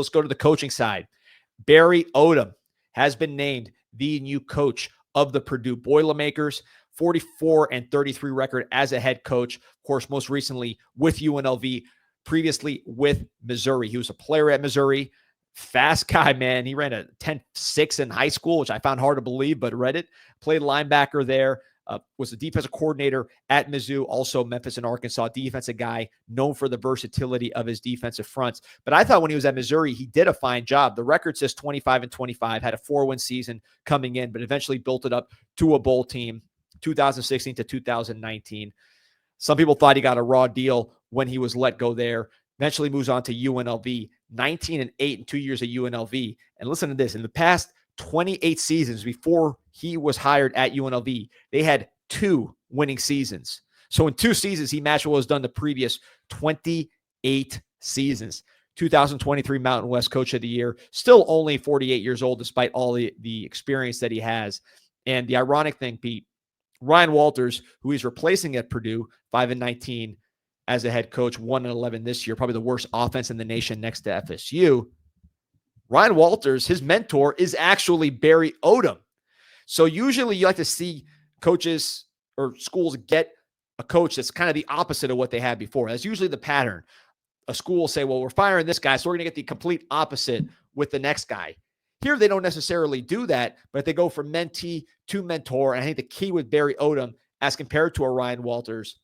Let's go to the coaching side. Barry Odom has been named the new coach of the Purdue Boilermakers. 44-33 record as a head coach. Of course, most recently with UNLV, previously with Missouri. He was a player at Missouri. Fast guy, man. He ran a 10.6 in high school, which I found hard to believe, but read it. Played linebacker there. Was the defensive coordinator at Mizzou, also Memphis and Arkansas, defensive guy, known for the versatility of his defensive fronts. But I thought when he was at Missouri, he did a fine job. The record says 25-25, had a 4-win season coming in, but eventually built it up to a bowl team, 2016 to 2019. Some people thought he got a raw deal when he was let go there. Eventually moves on to UNLV, 19-8 in 2 years at UNLV. And listen to this, in the past 28 seasons before he was hired at UNLV, they had 2 winning seasons. So in 2 seasons, he matched what was done the previous 28 seasons. 2023 Mountain West Coach of the Year, still only 48 years old, despite all the experience that he has. And the ironic thing, Pete, Ryan Walters, who he's replacing at Purdue, 5-19 as a head coach, 1-11 this year, probably the worst offense in the nation next to FSU. Ryan Walters, his mentor, is actually Barry Odom. So usually you like to see coaches or schools get a coach that's kind of the opposite of what they had before. That's usually the pattern. A school will say, well, we're firing this guy, so we're going to get the complete opposite with the next guy. Here, they don't necessarily do that, but they go from mentee to mentor. And I think the key with Barry Odom, as compared to a Ryan Walters,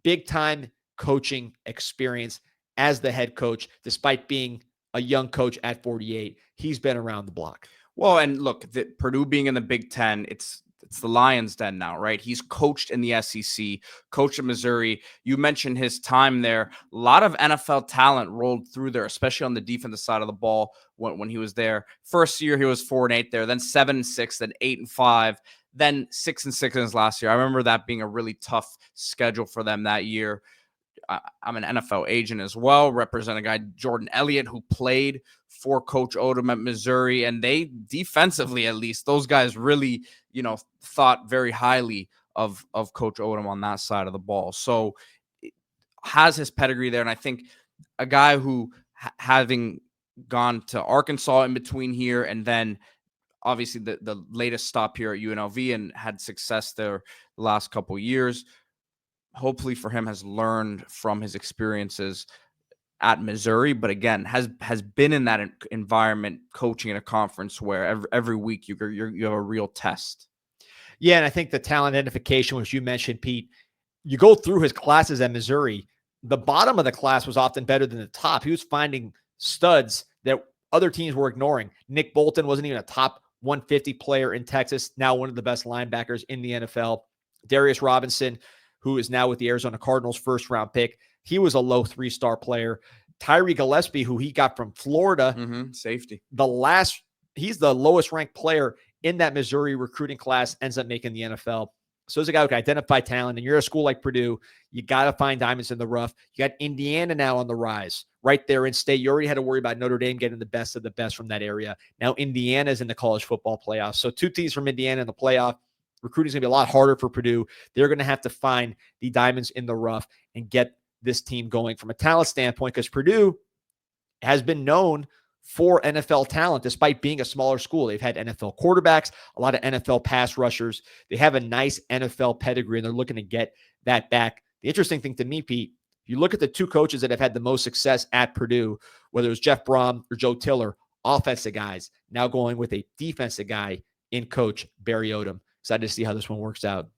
big-time coaching experience as the head coach, despite being a young coach at 48. He's been around the block. Well, and look, Purdue being in the Big Ten, it's the Lions' den now, right? He's coached in the SEC, coached in Missouri. You mentioned his time there. A lot of NFL talent rolled through there, especially on the defensive side of the ball when he was there. First year, he was 4-8 there, then 7-6, then 8-5, then 6-6 in his last year. I remember that being a really tough schedule for them that year. I'm an NFL agent as well, represent a guy, Jordan Elliott, who played for Coach Odom at Missouri, and they defensively, at least, those guys really, thought very highly of Coach Odom on that side of the ball. So has his pedigree there, and I think a guy who, having gone to Arkansas in between here, and then obviously the latest stop here at UNLV and had success there the last couple of years, hopefully for him has learned from his experiences at Missouri, but again, has been in that environment, coaching in a conference where every week you have a real test. Yeah, and I think the talent identification, which you mentioned, Pete, you go through his classes at Missouri, the bottom of the class was often better than the top. He was finding studs that other teams were ignoring. Nick Bolton wasn't even a top 150 player in Texas, now one of the best linebackers in the NFL. Darius Robinson, who is now with the Arizona Cardinals, first-round pick. He was a low 3-star player. Tyree Gillespie, who he got from Florida. Safety. He's the lowest-ranked player in that Missouri recruiting class, ends up making the NFL. So as a guy who can identify talent, and you're a school like Purdue, you got to find diamonds in the rough. You got Indiana now on the rise, right there in state. You already had to worry about Notre Dame getting the best of the best from that area. Now Indiana's in the college football playoff. So 2 teams from Indiana in the playoff. Recruiting is going to be a lot harder for Purdue. They're going to have to find the diamonds in the rough and get this team going from a talent standpoint, because Purdue has been known for NFL talent despite being a smaller school. They've had NFL quarterbacks, a lot of NFL pass rushers. They have a nice NFL pedigree, and they're looking to get that back. The interesting thing to me, Pete, if you look at the 2 coaches that have had the most success at Purdue, whether it was Jeff Brom or Joe Tiller, offensive guys, now going with a defensive guy in Coach Barry Odom. Excited to see how this one works out.